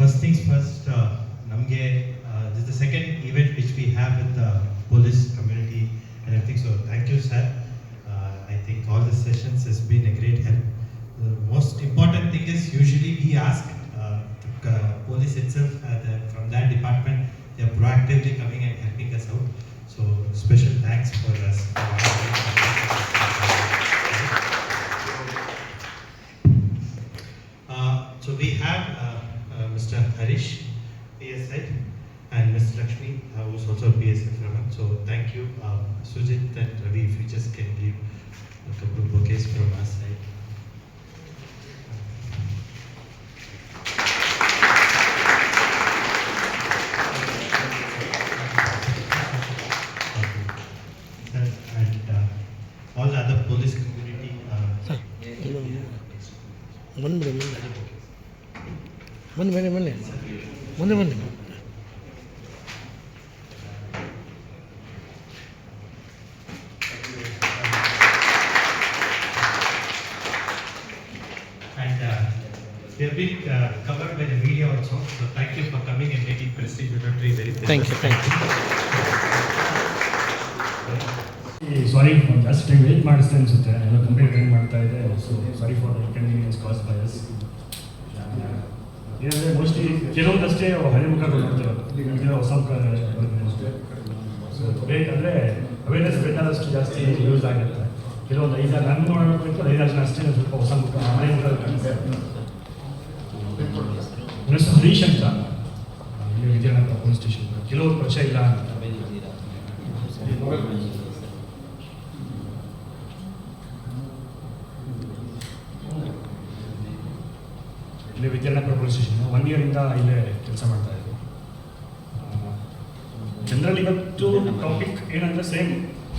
first things first, this is the second event which we have with the police community and everything. So thank you, sir. I think all the sessions has been a great help. The most important thing is usually we ask the police itself from that department. They are proactively coming and helping us out. So special thanks for us. So we have Mr. Harish, PSI, and Ms. Lakshmi, who is also PSI from us. So thank you, Sujit and Ravi, if you just can give a couple of bouquets from our side. And all the other police community. ಮುಂದೆ And they have been covered by the media also. So thank you for coming and making Prestige Unitary very thank you sorry ಜಾಸ್ತಿ time wait ಮಾಡಿಸ್ತಾ ಅನಿಸುತ್ತೆ ಎಲ್ಲ complete time ಮಾಡ್ತಾ ಇದೆ. So sorry for inconvenience caused by us. ಏನಂದರೆ mostly ಕೆಲವೊಂದಷ್ಟೇ ಹಳೆ ಮುಖಗಳು ನೋಡ್ತಾರೆ, ಹೊಸ ಮುಖ ಅಷ್ಟೇ. ಸೊ ಬೇಕಂದರೆ ಅವೇರ್ನೆಸ್ ಬೇಕಾದಷ್ಟು ಜಾಸ್ತಿ ಯೂಸ್ ಆಗುತ್ತೆ. ಕೆಲವೊಂದು 5 ನಾನು ನೋಡಬೇಕು 5 ಜನ ಅಷ್ಟೇ ಸ್ವಲ್ಪ ಹೊಸ ಮುಖ ಹಳೆ ಮುಖ ಕಾಣುತ್ತೆ. ನನ್ನ ಹೆಸರು ಹರೀಶ್ ಅಂತ, ಇಲ್ಲಿ ವಿದ್ಯಾನಗರ ಪೊಲೀಸ್ ಸ್ಟೇಷನ್. ಕೆಲವರು ಪರಿಚಯ ಇಲ್ಲ ಅಂತ ಇಲ್ಲಿ ವಿದ್ಯಾನಗರ ಪೊಲೀಸ್ ಸ್ಟೇಷನ್ 1 ಇಯರಿಂದ ಇಲ್ಲೇ ಕೆಲಸ ಮಾಡ್ತಾ ಇದ್ದೆ. ಜನರಲ್ ಇವತ್ತು ಟಾಪಿಕ್ ಏನಂದರೆ ಸೇಮ್,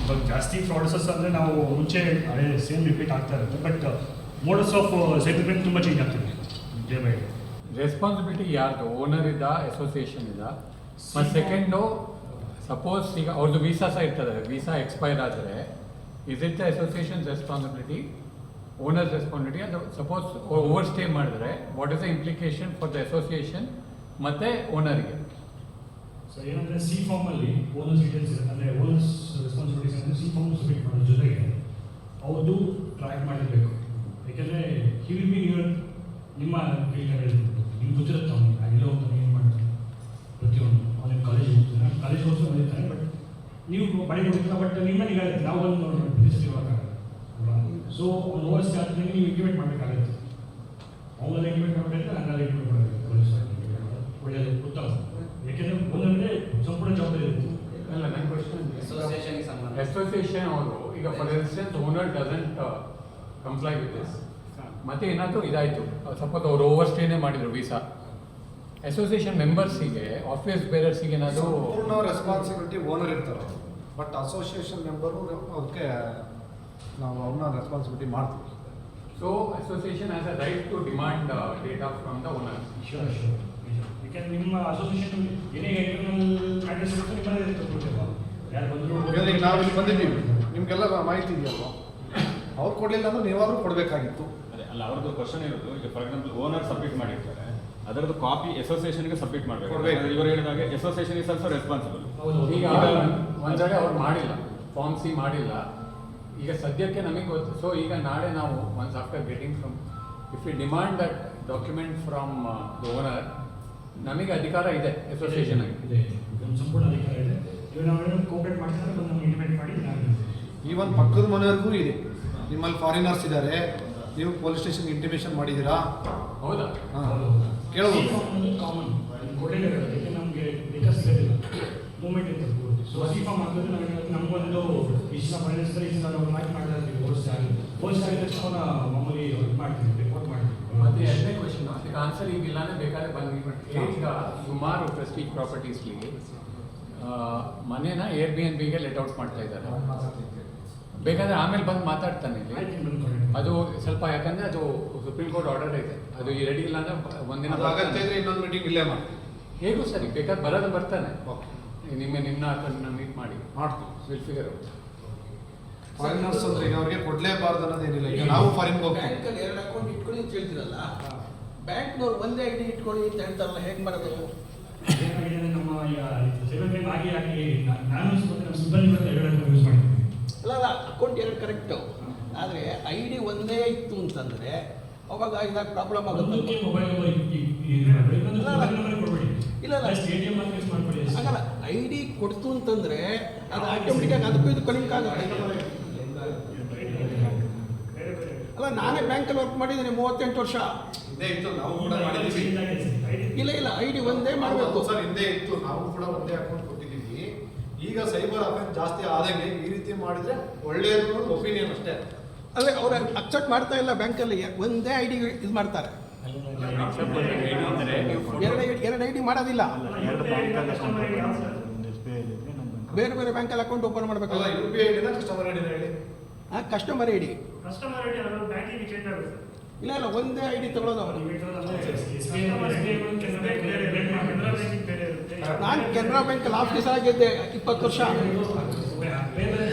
ಇವಾಗ ಜಾಸ್ತಿ ಫ್ರಾಡ್ಸಸ್ ಅಂದರೆ ನಾವು ಮುಂಚೆ ಅದೇ ಸೇಮ್ ರಿಪೀಟ್ ಆಗ್ತಾ ಇರುತ್ತೆ. But modus of cyber crime ತುಂಬ ಚೇಂಜ್ ಆಗ್ತಿದೆ ಡೇ ಬೈ ಡೇ. ರೆಸ್ಪಾನ್ಸಿಬಿಲಿಟಿ ಯಾರ್ದು? ಓನರ್ ಇದ್ದ, ಅಸೋಸಿಯೇಷನ್ ಇದ್ದ. ಮತ್ತು ಸೆಕೆಂಡು, ಸಪೋಸ್ ಈಗ ಅವ್ರದ್ದು ವೀಸಾ ಸಹ ಇರ್ತದೆ, ವೀಸಾ ಎಕ್ಸ್ಪೈರ್ ಆದರೆ is it the associations responsibility, owners responsibility? ಅದು ಸಪೋಸ್ ಓವರ್ ಸ್ಟೇ ಮಾಡಿದ್ರೆ what is the implication for the association ಮತ್ತು ಓನರಿಗೆ? ಸೊ ಏನಂದರೆ ಸಿ ಫಾರ್ಮಲ್ಲಿ ಓನರ್ಸ್ ಡೀಟೇಲ್ಸ್ ಇದೆ, ಅಂದರೆ ಓನರ್ಸ್ ರೆಸ್ಪಾನ್ಸಿಬಿಲಿಟೀಸ್ ಅಂದರೆ ಸಿ ಫಾರ್ಮ್ ಸಬ್ಮಿಟ್ ಮಾಡೋ ಜೊತೆಗೆ ಅವ್ರದ್ದು ಟ್ರ್ಯಾಕ್ ಮಾಡಿರಬೇಕು. ಯಾಕೆಂದರೆ ಹಿ ವಿಲ್ ಬಿ ಯುವರ್ ನಿಮ್ಮ ಕೈಯಲ್ಲಿ ನಿಮ್ಗೆ ಗೊತ್ತಿರುತ್ತೆ ಅವನಿಗೆ ಅಲ್ಲಿರೋ ಹೋಗ್ತಾನೆ, ಏನು ಮಾಡ್ತಾನೆ ಪ್ರತಿಯೊಂದು. ಅವನಿಗೆ ಕಾಲೇಜ್ ಹೋಗ್ತಾನೆ, ಕಾಲೇಜ್ ಹೋಗ್ತಾ ಬಂದಿರ್ತಾನೆ. ಬಟ್ ನೀವು ಬಳಿ ಹೋಗ್ತೀರ, ಬಟ್ ನಿಮ್ಮಲ್ಲಿ ಈಗ ನಾವು ಒಂದು ಪ್ರತಿಷ್ಠಿವಾಗಲ್ಲ. ಸೊ ಅವ್ನು ಓವರ್ ಸ್ಟೇ ಆದ್ಮೇಲೆ ನೀವು ಇಂಟಿಮೇಟ್ ಮಾಡಬೇಕಾಗುತ್ತೆ. ಅವನ್ನೆಲ್ಲ ಇಂಟಿಮೇಟ್ ಮಾಡಬೇಕಾದ್ರೆ ಹಂಗೆಲ್ಲ ಇಂಟಿಮೇಟ್ ಮಾಡಬೇಕು. ಪೊಲೀಸ್ ಒಳ್ಳೆಯದು ಉತ್ತಮ. ಯಾಕೆಂದರೆ ಒಂದಂದರೆ ಸಂಪೂರ್ಣ ಜವಾಬ್ದಾರಿ ಇರುತ್ತೆ. ಅಲ್ಲ, ನನ್ನ ಕ್ವಶನ್ ಅಸೋಸಿಯೇಷನ್ ಅವರು ಈಗ for instance owner doesn't comply with this, ಮತ್ತೆ ಏನಾದರೂ ಇದಾಯಿತು, ಸಪೋಸ್ ಅವರು ಓವರ್ ಸ್ಟೇನೇ ಮಾಡಿದರು ವೀಸಾ, ಅಸೋಸಿಯೇಷನ್ ಮೆಂಬರ್ಸಿಗೆ ಆಫೀಸ್ ಬೇರರ್ಸಿಗೆ ಏನಾದರೂ ಪೂರ್ಣ ರೆಸ್ಪಾನ್ಸಿಬಿಲಿಟಿ ಓನರ್ ಇರ್ತಾರೆ. ಬಟ್ ಅಸೋಸಿಯೇಷನ್ ಮೆಂಬರು ಅದಕ್ಕೆ ನಾವು ಅವ್ರನ್ನ ರೆಸ್ಪಾನ್ಸಿಬಿಲಿಟಿ ಮಾಡ್ತೀವಿ. So association has a right to demand data from the owner. Sure sure. ಯಾಕೆಂದರೆ ನಿಮ್ಮ ಅಸೋಸಿಯೇಷನ್ ಏನೇ ಇಂಟರ್ನಲ್ ಮ್ಯಾಟರ್ಸ್ ಇರುತ್ತೆ ನಿಮ್ಮದೇ ತಗೊಳ್ತೇವೆ. ಯಾರು ಬಂದರೂ ಈಗ ನಾವು ಇಲ್ಲಿ ಬಂದಿದ್ದೀವಿ, ನಿಮಗೆಲ್ಲ ಮಾಹಿತಿ ಇದೆಯಲ್ವ? ಅವ್ರು ಕೊಡಲಿಲ್ಲ ಅಂದ್ರೆ ನೀವಾದರೂ ಕೊಡಬೇಕಾಗಿತ್ತು. ಅದೇ ಅಲ್ಲ, ಅವ್ರದ್ದು ಕ್ವಶನ್ ಇರೋದು, ಈಗ ಫಾರ್ ಎಕ್ಸಾಂಪಲ್ ಓನರ್ ಸಬ್ಮಿಟ್ ಮಾಡಿರ್ತಾರೆ, ಅದರದ್ದು ಕಾಪಿ ಅಸೋಸಿಯೇಷನ್ಗೆ ಸಬ್ಮಿಟ್ ಮಾಡಬೇಕು. ಇವರು ಹೇಳಿದಾಗೆ ಅಸೋಸಿಯೇಷನ್ ಇಸ್ ಆಲ್ಸೋ ರೆಸ್ಪಾನ್ಸಿಬಲ್. ಈಗ ಒಂದೆಡೆ ಅವ್ರು ಮಾಡಿಲ್ಲ, ಫಾರ್ಮ್ ಸಿ ಮಾಡಿಲ್ಲ, ಈಗ ಸದ್ಯಕ್ಕೆ ನಮಗೆ ಗೊತ್ತು. ಸೊ ಈಗ ನಾಳೆ ನಾವು once after getting from, if you demand that document from the owner, ನಮಗೆ ಅಧಿಕಾರ ಇದೆ ಅಸೋಸಿಯೇಷನ್ ಆಗಿ. ಇದೆ, ನಮ್ಮ ಸಂಪೂರ್ಣ ಅಧಿಕಾರ ಇದೆ. ಇವಾಗ ನಾವು ಕೋಆಪರೇಟ್ ಮಾಡ್ತಾರೆ, ಬಂದು ನಮ್ಗೆ ಇಂಟಿಮೇಟ್ ಮಾಡಿ ನಾನು ಈವನ್ ಪಕ್ಕದ ಮನೆಯವ್ರಿಗೂ ಇದೆ. ನಿಮ್ಮಲ್ಲಿ ಫಾರಿನರ್ಸ್ ಇದ್ದಾರೆ, ನೀವು ಪೊಲೀಸ್ ಸ್ಟೇಷನ್ಗೆ ಇಂಟಿಮೇಷನ್ ಮಾಡಿದ್ದೀರಾ? ಹೌದಾ? ಹಾಂ, ಕೇಳ್ಬೋದು. ಕಾಮನ್ ಕೊಡಲೇಬೇಕಾಗುತ್ತೆ. ನಮಗೆ ಬೇಕಾ ಸಿಗೋದಿಲ್ಲ, ಮೂಮೆಂಟ್ ಇರ್ತದೆ ಪೂರ್ತಿ. ಸೊ ಸಿ ಫಾರ್ಮ್ ಹಾಕಿದ್ರೆ ನಮಗೊಂದು ಇಷ್ಟ ಫೈನಾನ್ಸ್ ಇಷ್ಟ ನಾವು ಮಾಡ್ತಾ ಇದ್ದೀವಿ. ಹೋಸ್ಟ್ ಆಗಿದ ತಕ್ಷಣ ಅವನ ಮಾಮೂಲಿ ಇದು ಮಾಡ್ತೀವಿ, ರಿಪೋರ್ಟ್ ಮಾಡ್ತೀವಿ. ಮತ್ತೆ ಎರಡನೇ ಕ್ವಶನ್, ಅದಕ್ಕೆ ಆನ್ಸರ್ ಈಗ ಇಲ್ಲಾಂದ್ರೆ ಬೇಕಾದ್ರೆ ಬಂದು ಈಗ ಸುಮಾರು ಪ್ರೆಸ್ಟೀಜ್ ಪ್ರಾಪರ್ಟೀಸ್ಗೆ ಮನೇನ ಏರ್ ಬಿ ಎನ್ ಬಿಗೆ ಲೆಟ್ ಔಟ್ ಮಾಡ್ತಾ ಇದ್ದಾರೆ. ಬೇಕಾದ್ರೆ ಆಮೇಲೆ ಬಂದು ಮಾತಾಡ್ತಾನೆ ಇಲ್ಲಿ. ಅದು ಸ್ವಲ್ಪ, ಯಾಕಂದರೆ ಅದು ಸುಪ್ರೀಂ ಕೋರ್ಟ್ ಆರ್ಡರ್ ಇದೆ, ಅದು ಈ ರೆಡಿ ಇಲ್ಲ ಅಂದರೆ ಒಂದಿನ ಅಗತ್ಯ ಇದ್ರೆ ಇನ್ನೊಂದು ಮೀಟಿಂಗ್ ಇಲ್ಲೇ ಮಾಡಿ. ಹೇಗೂ ಸರಿ, ಬೇಕಾದ್ರೆ ಬರೋದು ಬರ್ತಾನೆ. ನಿಮ್ಮನ್ನ ಮೀಟ್ ಮಾಡಿ ಮಾಡ್ತೀವಿ. Will figure out. ಫಾರಿನರ್ಸ್ ಅಂದ್ರೆ ಈಗ ಅವ್ರಿಗೆ ಕೊಡಲೇಬಾರ್ದು ಅನ್ನೋದೇನಿಲ್ಲ. ಈಗ ನಾವು ಫಾರಿನ್ಗೆ ಹೋಗ್ತೀವಿ, ಬ್ಯಾಂಕಲ್ಲಿ 2 ಅಕೌಂಟ್ ಇಟ್ಕೊಂಡು ಅಂತ ಹೇಳ್ತಿರಲ್ಲ, ಬ್ಯಾಂಕ್ನವ್ರು ಒಂದೇ ಐ ಡಿ ಇಟ್ಕೊಳ್ಳಿ ಅಂತ ಹೇಳ್ತಾರಲ್ಲ, ಹೇಗೆ ಮಾಡೋದು? ಏನಾಗಿದೆ ಅಂದ್ರೆ ನಮ್ಮ ಈಗ ಸೈಬರ್ ಕ್ರೈಮ್ ಆಗಿ ನಾನು ನಮ್ಮ ಸಿಬ್ಬಂದಿ ಎರಡು ಅಕೌಂಟ್ ಯೂಸ್ ಮಾಡ್ತೀನಿ. ಅಲ್ಲ ಅಕೌಂಟ್ ಎರಡು ಕರೆಕ್ಟು, ಆದರೆ ಐ ಡಿ ಒಂದೇ ಇತ್ತು ಅಂತಂದರೆ ಅವಾಗ ಇದಾಗ ಪ್ರಾಬ್ಲಮ್ ಆಗುತ್ತೆ. ಮೊಬೈಲ್ ಇಲ್ಲ ಆಗಲ್ಲ. ಐ ಡಿ ಕೊಡ್ತು ಅಂತಂದರೆ ಅದು ಆಟೋಮೆಟಿಕ್ಕಾಗಿ ಅದಕ್ಕೂ ಇದು ಕಲಿಂಕ್ ಆಗುತ್ತೆ. ಅಲ್ಲ, ನಾನೇ ಬ್ಯಾಂಕಲ್ಲಿ ವರ್ಕ್ ಮಾಡಿದ್ದೀನಿ 38 ವರ್ಷ. ಹಿಂದೆ ಇತ್ತು, ನಾವು ಕೂಡ ಮಾಡಿದ್ದೀವಿ. ಇಲ್ಲ ಐ ಡಿ ಒಂದೇ ಮಾಡಬೇಕು ಸರ್, ಹಿಂದೆ ಇತ್ತು, ನಾವು ಕೂಡ ಒಂದೇ ಅಕೌಂಟ್ ಕೊಟ್ಟಿದ್ದೀವಿ. ಈಗ ಸೈಬರ್ ಅಫೆನ್ಸ್ ಜಾಸ್ತಿ ಆದಂಗೆ ಈ ರೀತಿ ಮಾಡಿದ್ರೆ ಒಳ್ಳೆಯದು ಒಪಿನಿಯನ್ ಅಷ್ಟೇ. ಅದೇ ಅವ್ರು ಅಕ್ಸೆಪ್ಟ್ ಮಾಡ್ತಾ ಇಲ್ಲ ಬ್ಯಾಂಕಲ್ಲಿ, ಒಂದೇ ಐ ಡಿ ಇದು ಮಾಡ್ತಾರೆ, ಎರಡು ಐ ಡಿ ಮಾಡೋದಿಲ್ಲ. ಬೇರೆ ಬೇರೆ ಬ್ಯಾಂಕಲ್ಲಿ ಅಕೌಂಟ್ ಓಪನ್ ಮಾಡಬೇಕಲ್ಲ. UPI ಐಡಿನ ಕಸ್ಟಮರ್ ಐಡಿನ ಹೇಳಿ. Customer I D customer ID ಅದು ಬ್ಯಾಂಕಿಗೆ ಚೇಂಜ್ ಆಗುತ್ತೆ. ಇಲ್ಲ ಒಂದೇ ಐ ಡಿ ತಗೊಳ್ಳೋದು ಅವರು. ನಾನು ಕೆನರಾ ಬ್ಯಾಂಕಲ್ಲಿ ಆಫೀಸರ್ ಆಗಿದ್ದೆ 20 ವರ್ಷ.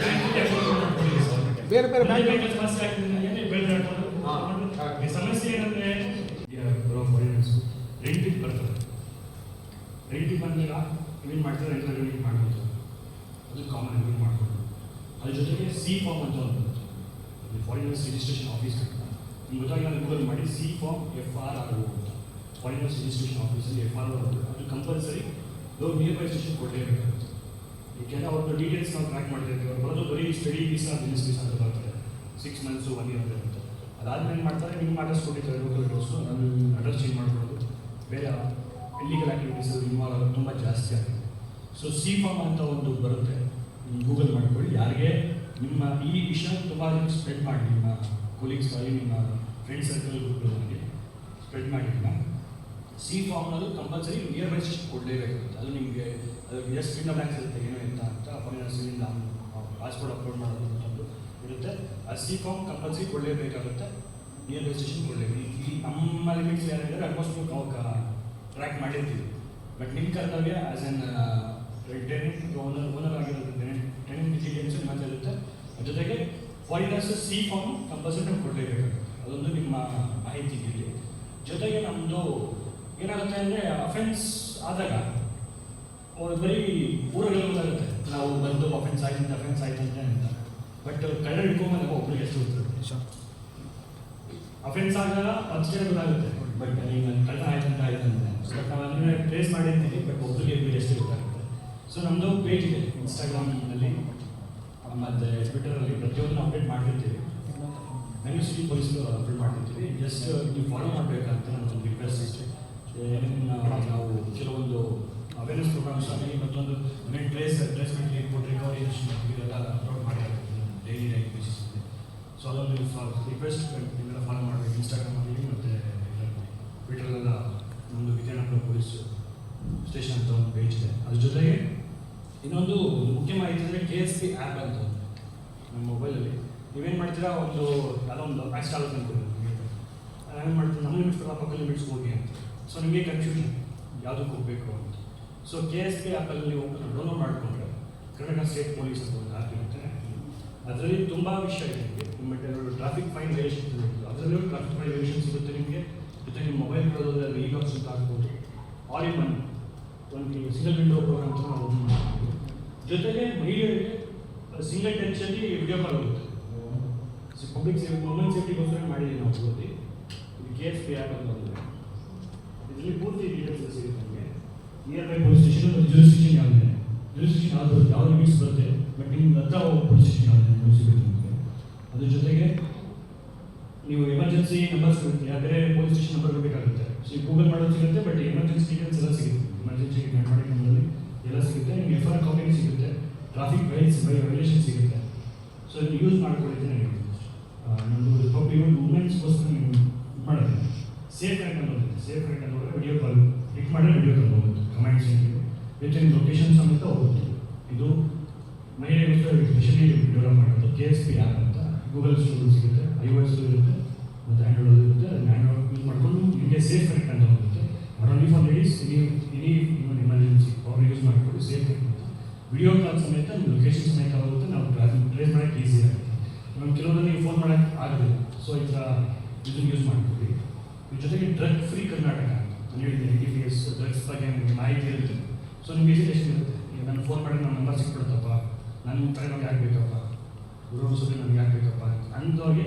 ಬೇರೆ ಬೇರೆ ಬ್ಯಾಂಕ್ ಸಮಸ್ಯೆ ಏನಂದ್ರೆ ರೆಂಟಿಗೆ ಬರ್ತದೆ. ರೆಂಟಿಗೆ ಬಂದಾಗ ಇವೇನು ಮಾಡ್ತಾರೆ, ರೆಂಟ್ ಮಾಡ್ಬೋದು, ಅದು ಕಾಮನ್ ಇವೇನು ಮಾಡ್ಬೋದು. ಅದ್ರ ಜೊತೆಗೆ ಸಿ ಫಾರ್ಮ್ ಅಂತ ಒಂದು ಬರುತ್ತೆ, ಫಾರಿನರ್ಸ್ ರಿಜಿಸ್ಟ್ರೇಷನ್ ಆಫೀಸ್ ಅಂತ. ನಿಮ್ಗೆ ಗೊತ್ತಾಗಿಲ್ಲ, ಗೂಗಲ್ ಮಾಡಿ ಸಿ ಫಾರ್ಮ್ FRRO ಅಂತ, ಫಾರಿನರ್ಸ್ ರಿಜಿಸ್ಟ್ರೇಷನ್ ಆಫೀಸಲ್ಲಿ FRRO ಅದು ಕಂಪಲ್ಸರಿ ನಿಯರ್ ಬೈ ಸ್ಟೇಷನ್ ಕೊಡಲೇಬೇಕಾಗುತ್ತೆ. ಏಕೆಂದರೆ ಅವ್ರದ್ದು ಡೀಟೇಲ್ಸ್ ನಾವು ಟ್ರ್ಯಾಕ್ ಮಾಡ್ತಾ ಇರ್ತೀವಿ. ಅವ್ರು ಬರೋದು ಬರೀ ಸ್ಟಡಿ ವೀಸಾ, ಬಿಸ್ನೆಸ್ ವೀಸಾ ಅಂತ ಬರ್ತಾರೆ, 6 months 1 year ಅಂತ. ಅದಾದ್ಮೇಲೆ ಏನು ಮಾಡ್ತಾರೆ, ನಿಮ್ಮ ಅಡ್ರೆಸ್ ಕೊಟ್ಟಿರ್ತಾರೆ, ಲೋಕಲ್ ಅಡ್ರೆಸ್ಸು, ನಾನು ಅಡ್ರೆಸ್ ಚೇಂಜ್ ಮಾಡ್ಕೊಳ್ಳೋದು, ಬೇರೆ ಇಲ್ಲಿಗಲ್ ಆ್ಯಕ್ಟಿವಿಟೀಸ್ ಇನ್ವಾಲ್ವ್ ಆಗೋದು ತುಂಬ ಜಾಸ್ತಿ ಆಗುತ್ತೆ. ಸೊ ಸಿ ಫಾರ್ಮ್ ಅಂತ ಒಂದು ಬರುತ್ತೆ, ಗೂಗಲ್ ಮಾಡ್ಕೊಳ್ಳಿ. ಯಾರಿಗೆ ನಿಮ್ಮ ಈ ವಿಷಯ ತುಂಬ ಸ್ಪ್ರೆಡ್ ಮಾಡಿ, ನಿಮ್ಮ ಕೊಲೀಗ್ಸ್ ಆಗಲಿ ನಿಮ್ಮ ಫ್ರೆಂಡ್ ಸರ್ಕಲ್ ಗ್ರೂಪ್ಗಳಲ್ಲಿ ಸ್ಪ್ರೆಡ್ ಮಾಡಿಲ್ಲ. ಸಿ ಫಾರ್ಮ್ನದು ಕಂಪಲ್ಸರಿ ನಿಯರ್ ಬೈ ಸ್ಟೇಷನ್ ಕೊಡಲೇಬೇಕಾಗುತ್ತೆ. ಅದು ನಿಮಗೆ ಅದಕ್ಕೆ ಎಷ್ಟು ಫಿಂಗರ್ ಬ್ಯಾಂಕ್ಸ್ ಇರುತ್ತೆ, ಏನೋ ಅಂತ ಫಾರಿನರ್ಸಿಂದ ಪಾಸ್ಪೋರ್ಟ್ ಅಪ್ಲೋಡ್ ಮಾಡೋದು ಅಂತಂದು ಇರುತ್ತೆ. ಆ ಸಿ ಫಾರ್ಮ್ ಕಂಪಲ್ಸರಿ ಕೊಡಲೇಬೇಕಾಗುತ್ತೆ, ನಿಯರ್ ಬೈ ಸ್ಟೇಷನ್ ಕೊಡಲೇಬೇಕು. ಈ ನಮ್ಮ ಲಿಮಿಟ್ಸ್ ಏನಿದ್ದಾರೆ ಆಲ್ಮೋಸ್ಟ್ ನಾವು ಟ್ರ್ಯಾಕ್ ಮಾಡಿರ್ತೀವಿ. ಬಟ್ ನಿಮ್ಮ ಕರ್ತವ್ಯ ಆ್ಯಸ್ ಎನ್ ಟೆನೆಂಟ್ ಓನರ್ ಆಗಿರೋದ್ರಿಂದ ಟೆನೆಂಟ್ ವಿಜಿಲೆನ್ಸ್ ಮಾತಾಡುತ್ತೆ. ಜೊತೆಗೆ ಫಾರಿನರ್ಸ್ ಸಿ ಫಾರ್ಮ್ ಕಂಪಲ್ಸರಿ ನಾವು ಕೊಡಲೇಬೇಕಾಗುತ್ತೆ, ಅದೊಂದು ನಿಮ್ಮ ಮಾಹಿತಿ ಇಲ್ಲಿ. ಜೊತೆಗೆ ನಮ್ಮದು ಏನಾಗುತ್ತೆ ಅಂದರೆ ಅಫೆನ್ಸ್ ಆದಾಗ ಅವ್ರು ಬರೀ ಊರಲ್ಲಿ ಗೊತ್ತಾಗುತ್ತೆ, ನಾವು ಬಂದು ಅಫೆನ್ಸ್ ಆಯ್ತಂತೆ ಅಂತ. ಬಟ್ ಕಳ್ಳ ಹಿಡ್ಕೊಂಬಂದಾಗ ಒಬ್ಬರಿಗೆ ಎಷ್ಟು ಗೊತ್ತಿರುತ್ತೆ. ಅಫೆನ್ಸ್ ಆದಾಗ 10 ಜನ ಗೊತ್ತಾಗುತ್ತೆ, ಬಟ್ ನೀವು ಕಳ್ಳ ಆಯ್ತಂತೆ. ಬಟ್ ನಾವು ಅದನ್ನ ಟ್ರೇಸ್ ಮಾಡಿರ್ತೀವಿ, ಬಟ್ ಒಬ್ಬರಿಗೆ ಎಷ್ಟು ಗೊತ್ತಾಗುತ್ತೆ. ಸೊ ನಮ್ಮದು ಪೇಜ್ ಇದೆ ಇನ್ಸ್ಟಾಗ್ರಾಮ್ನಲ್ಲಿ ಮತ್ತು ಟ್ವಿಟರಲ್ಲಿ, ಪ್ರತಿಯೊಂದು ಅಪ್ಡೇಟ್ ಮಾಡಿರ್ತೀವಿ. ಯೂನಿವರ್ಸಿಟಿ ಪೊಲೀಸರು ಅಪ್ಡೇಟ್ ಮಾಡಿರ್ತೀವಿ. ಜಸ್ಟ್ ನೀವು ಫಾಲೋ ಮಾಡಬೇಕಂತ ನನ್ನೊಂದು ರಿಕ್ವೆಸ್ಟ್ ಅಷ್ಟೇ. ನಾವು ಕೆಲವೊಂದು ಅವೇರ್ನೆಸ್ ಪ್ರೋಗ್ರಾಮ್ಸ್ ಆಗಲಿ, ಮತ್ತೊಂದು ಟ್ರೇಸ್ಮೆಂಟ್ ರಿಪೋರ್ಟ್, ರಿಕವರಿ ಇದೆಲ್ಲ ಅಪ್ಲೋಡ್ ಮಾಡಿರ್ತೀವಿ ಡೈಲಿ ಬೇಸಿಸ್. ಸೊ ಅದೊಂದು ರಿಕ್ವೆಸ್ಟ್ ನೀವೆಲ್ಲ ಫಾಲೋ ಮಾಡಬೇಕು. ಇನ್ಸ್ಟಾಗ್ರಾಮಲ್ಲಿ ಮತ್ತು ಟ್ವಿಟರ್ಲೆಲ್ಲ ನಮ್ಮದು ವಿಜಯನಗರ ಪೊಲೀಸ್ ಸ್ಟೇಷನ್ ಅಂತ ಒಂದು ಪೇಜ್ ಇದೆ. ಅದ್ರ ಜೊತೆಗೆ ಇನ್ನೊಂದು ಮುಖ್ಯ ಮಾಹಿತಿ ಅಂದರೆ KSP ಆ್ಯಪ್ ಅಂತ ನಮ್ಮ ಮೊಬೈಲಲ್ಲಿ ನೀವೇನು ಮಾಡ್ತೀರಾ, ಒಂದು ಯಾವುದೋ ಒಂದು ಮ್ಯಾಕ್ಸ್ ಚಾಲಕ್ ಅಂದ್ಕೊಳ್ಳಿ, ನಾವೇನು ಮಾಡ್ತೀವಿ, ನಮ್ಮ ಲಿಮಿಟ್ಸ್ ಪಕ್ಕದ ಲಿಮಿಟ್ಸ್ ಹೋಗಿ ಅಂತ. ಸೊ ನಿಮಗೆ ಕನ್ಫ್ಯೂಷನ್ ಯಾವುದಕ್ಕೆ ಹೋಗಬೇಕು ಅಂತ. ಸೊ KSP ಆ್ಯಪಲ್ಲಿ ನೀವು ಡೌನ್ಲೋಡ್ ಮಾಡಿಕೊಂಡ್ರೆ ಕರ್ನಾಟಕ ಸ್ಟೇಟ್ ಪೊಲೀಸ್ ಅಂತ ಒಂದು ಆ್ಯಪ್ ಇರುತ್ತೆ. ಅದರಲ್ಲಿ ತುಂಬ ವಿಷಯ ಇದೆ. ನಿಮಗೆ ಟ್ರಾಫಿಕ್ ಫೈನ್ ವೇರಿಯೇಷನ್ಸ್ ಇರುತ್ತೆ, ಅದರಲ್ಲೂ ಟ್ರಾಫಿಕ್ ಫೈನ್ ವೇರಿಯೇಷನ್ಸ್ ಸಿಗುತ್ತೆ ನಿಮಗೆ. ಜೊತೆಗೆ ನಿಮ್ಮ ಮೊಬೈಲ್ ಇರೋದ್ರಲ್ಲಿ ಇಲಾಕ್ಸ್ ಅಂತ ಹಾಕ್ಬೋದು. ಆಲ್ ಇನ್ ಒನ್ ಒಂದು ಸಿಂಗಲ್ ವಿಂಡೋ ಪ್ರೋಗ್ರಾಮ್ ಅಂತ ನಾವು ಓಪನ್ ಮಾಡ್ತೀವಿ. ಜೊತೆಗೆ ಮಹಿಳೆಯರಿಗೆ ಸಿಂಗಲ್ ಟೆನ್ಷನ್ಗೆ ವಿಡಿಯೋ ಕಾಲ್ ಹೋಗುತ್ತೆ. ಪಬ್ಲಿಕ್ ವುಮೆನ್ ಸೇಫ್ಟಿಗೋಸ್ಕರ ಮಾಡಿದ್ದೀವಿ ನಾವು ಓದಿ. ಇದು KSP ಆ್ಯಪ್ ಅಂತ ಬಂದರೆ ಇದರಲ್ಲಿ ಪೂರ್ತಿ ಡೀಟೇಲ್ಸ್ ಸಿಗುತ್ತೆ ನಿಮಗೆ. ನಿಯರ್ ಬೈ ಪೊಲೀಸ್ ಸ್ಟೇಷನ್ ಮತ್ತು ಜ್ಯೂರಿಸ್ಡಿಕ್ಷನ್ ಯಾವುದಿದೆ, ಜ್ಯೂರಿಸ್ಡಿಕ್ಷನ್ ಯಾವ ಲಿಮಿಟ್ಸ್ ಬರುತ್ತೆ, ಬಟ್ ನಿಮ್ಮ ಹತ್ರ ಪೊಲೀಸ್ ಸ್ಟೇಷನ್ ಯಾವುದಿದೆ ಸಿಗುತ್ತೆ ನಿಮಗೆ. ಅದ್ರ ಜೊತೆಗೆ ನೀವು ಎಮರ್ಜೆನ್ಸಿ ನಂಬರ್ಸ್ ಬೇರೆ ಪೊಲೀಸ್ ಸ್ಟೇಷನ್ ನಂಬರ್ ಬೇಕಾಗುತ್ತೆ. ಸೊ ಗೂಗಲ್ ಮಾಡೋದು ಸಿಗುತ್ತೆ, ಬಟ್ ಎಮರ್ಜೆನ್ಸಿ ಡೀಟೇಲ್ಸ್ ಎಲ್ಲ ಸಿಗುತ್ತೆ. ಎಮರ್ಜೆನ್ಸಿ ಮ್ಯಾಥಮೆಟಿಕ್ ನಂಬರಲ್ಲಿ ಎಲ್ಲ ಸಿಗುತ್ತೆ. ನಿಮಗೆ FR ಕಾಪಿ ಸಿಗುತ್ತೆ, ಟ್ರಾಫಿಕ್ ವೈಲೇಷನ್ ಸಿಗುತ್ತೆ. ಸೊ ಇದನ್ನು ಯೂಸ್ ಮಾಡ್ಕೊಂಡಿದ್ದೆ ನನಗೆ ನಮ್ಮದು ಪಬ್ಲಿಕ್ ವುಮೆನ್ಸ್ಗೋಸ್ಕರ ನೀವು ಮಾಡೋದು ಸೇಫ್ ರೈಟ್ ಅಂತ ಬರುತ್ತೆ. ಸೇಫ್ ರೈಟ್ ಅಂತ ಹೋದರೆ ವಿಡಿಯೋ ಕಾಲ್ ಕ್ಲಿಕ್ ಮಾಡಿದ್ರೆ ವಿಡಿಯೋ ಕಾಲ್ ಹೋಗುತ್ತೆ, ಕಮೆಂಟ್ಸ್ ಏನಿದೆ ಜೊತೆ ನಿಮ್ಮ ಲೊಕೇಶನ್ ಸಮೇತ ಹೋಗುತ್ತೆ. ಇದು ಮಹಿಳೆಗೋಸ್ಕರ ಸ್ಪೆಷಲಿ ಡೆವಲಪ್ ಮಾಡೋದು KSP ಆ್ಯಪ್ ಅಂತ. ಗೂಗಲ್ ಸ್ಟೋರ್ ಸಿಗುತ್ತೆ, iOS ಇರುತ್ತೆ ಮತ್ತು ಆ್ಯಂಡ್ರಾಯ್ಡ್ ಇರುತ್ತೆ. ಅದನ್ನ ಆ್ಯಂಡ್ರಾಯ್ಡ್ ಯೂಸ್ ಮಾಡಿಕೊಂಡು ನಿಮಗೆ ಸೇಫ್ ರೈಟ್ ಅಂತ ಹೋಗುತ್ತೆ. Not only for ladies, any emergency ಅವ್ರು ಯೂಸ್ ಮಾಡಿಕೊಂಡು ಸೇಫ್ ರೈಟ್ ಅಂತ ವಿಡಿಯೋ ಕಾಲ್ ಸಮೇತ ನಿಮ್ಮ ಲೊಕೇಶನ್ ಸಮೇತ ಹೋಗುತ್ತೆ. ನಾವು ಟ್ರೇಸ್ ಮಾಡೋಕ್ಕೆ ಈಸಿ ಆಗುತ್ತೆ. ನಮ್ಮ ಕೆಲವೊಂದು ನೀವು ಫೋನ್ ಮಾಡೋಕ್ಕೆ ಆಗೋದಿಲ್ಲ. ಸೊ ಈ ಥರ ಇದನ್ನು ಯೂಸ್ ಮಾಡ್ತೀವಿ. ಇದ್ರ ಜೊತೆಗೆ ಡ್ರಗ್ ಫ್ರೀ ಕರ್ನಾಟಕ ಅಂತ ನಾನು ಹೇಳಿದ್ದೀನಿ DPS ಡ್ರಗ್ಸ್ ಬಗ್ಗೆ ನಿಮಗೆ ಮಾಹಿತಿ ಇರುತ್ತೆ. ಸೊ ನಿಮ್ಗೆ ಎಜುಕೇಷನ್ ಇರುತ್ತೆ. ಈಗ ನಾನು ಫೋನ್ ಮಾಡಿ ನನ್ನ ನಂಬರ್ ಸಿಕ್ಬಿಡುತ್ತಪ್ಪ, ನನ್ನ ಕಡೆ ನಮ್ಗೆ ಯಾಕೆ ಬೇಕಪ್ಪ, ಗುರು ಸುದ್ದಿ ನಮ್ಗೆ ಯಾಕೆ ಬೇಕಪ್ಪ ಅಂಥವ್ರಿಗೆ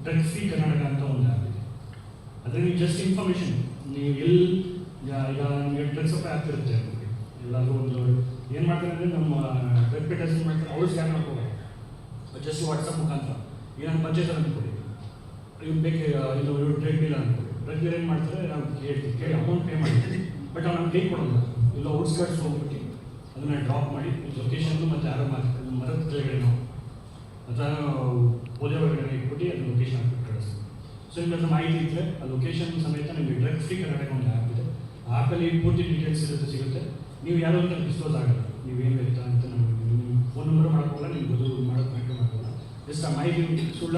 ಡ್ರಗ್ ಫ್ರೀ ಕರ್ನಾಟಕ ಅಂತ ಒಂದು ಆ್ಯಪ್ ಇದೆ. ಅದರಲ್ಲಿ ನೀವು ಜಸ್ಟ್ ಇನ್ಫಾರ್ಮೇಷನ್ ನೀವು ಎಲ್ಲಿ ಈಗ ನಿಮಗೆ ಡ್ರಗ್ಸ್ ಸಪ್ಲೈ ಆಗ್ತಿರುತ್ತೆ ಎಲ್ಲಾದರೂ ಒಂದು ಏನು ಮಾಡ್ತಾರೆ ಅಂದರೆ ನಮ್ಮ ಡ್ರಗ್ ಪೇಟೆಸ್ಟ್ ಮಾಡ್ತಾರೆ, ಅವ್ರು ಸ್ಕ್ಯಾನ್ ಮಾಡ್ಕೋಬೇಕು ಜಸ್ಟ್ ವಾಟ್ಸಪ್ ಮುಖಾಂತರ. ಈಗ ನಾನು ಪಂಚಾಯತ್ ಅಂದ್ಕೊಡಿ, ಇವ್ರು ಬೇಕು ಇದು ಡ್ರಗ್ ಡೀಲ್ ಅಂದ್ಕೊಡಿ. ಡ್ರಗ್ ಡೀಲ್ ಏನು ಮಾಡ್ತಾರೆ, ನಾವು ಕೇಳಿ ಅಮೌಂಟ್ ಪೇ ಮಾಡಿರ್ತೀವಿ, ಬಟ್ ಅವ್ನು ನಮ್ಗೆ ಕೈ ಕೊಡೋಲ್ಲ. ಇಲ್ಲ ಔಟ್ಸ್ಕರ್ಟ್ಸ್ ಹೋಗ್ಬಿಟ್ಟು ಅದನ್ನು ಡ್ರಾಪ್ ಮಾಡಿ ಲೊಕೇಶನ್ನು ಮತ್ತು ಯಾರೋ ಮರದ ಕೆಳಗಡೆನೋ ಅಥವಾ ಪೋಲಿಯೋ ಒಳಗಡೆ ಇಟ್ಬಿಟ್ಟು ಅದು ಲೊಕೇಶನ್ ಹಾಕ್ಬಿಟ್ಟು ಕಳಿಸ್ತೀವಿ. ಸೊ ನಿಮ್ಗೆ ಮಾಹಿತಿ ಇದ್ದರೆ ಆ ಲೊಕೇಶನ್ ಸಮೇತ ನಿಮಗೆ ಡ್ರಗ್ ಫ್ರೀ ಕರ್ನಾಟಕ ಒಂದು ಆ್ಯಪ್ ಇದೆ. ಆ ಆ್ಯಪಲ್ಲಿ ಪೂರ್ತಿ ಡೀಟೇಲ್ಸ್ ಸಿಗುತ್ತೆ. ನೀವು ಯಾರೋ ಅಂತ ಡಿಸ್ಕ್ಲೋಸ್ ಆಗಲ್ಲ, ನೀವೇನು ಬೇಕಾ ಅಂತ ನಮಗೆ ನಿಮ್ಮ ಫೋನ್ ನಂಬರ್ ಮಾಡ್ಕೊಳ್ಳ, ನೀವು ಗೊತ್ತು ಮಾಡೋದು ಮಾಡ್ಕೊಳ್ಳ. ಜಸ್ಟ್ ಆ ಮಾಹಿತಿ ಸುಳ್ಳ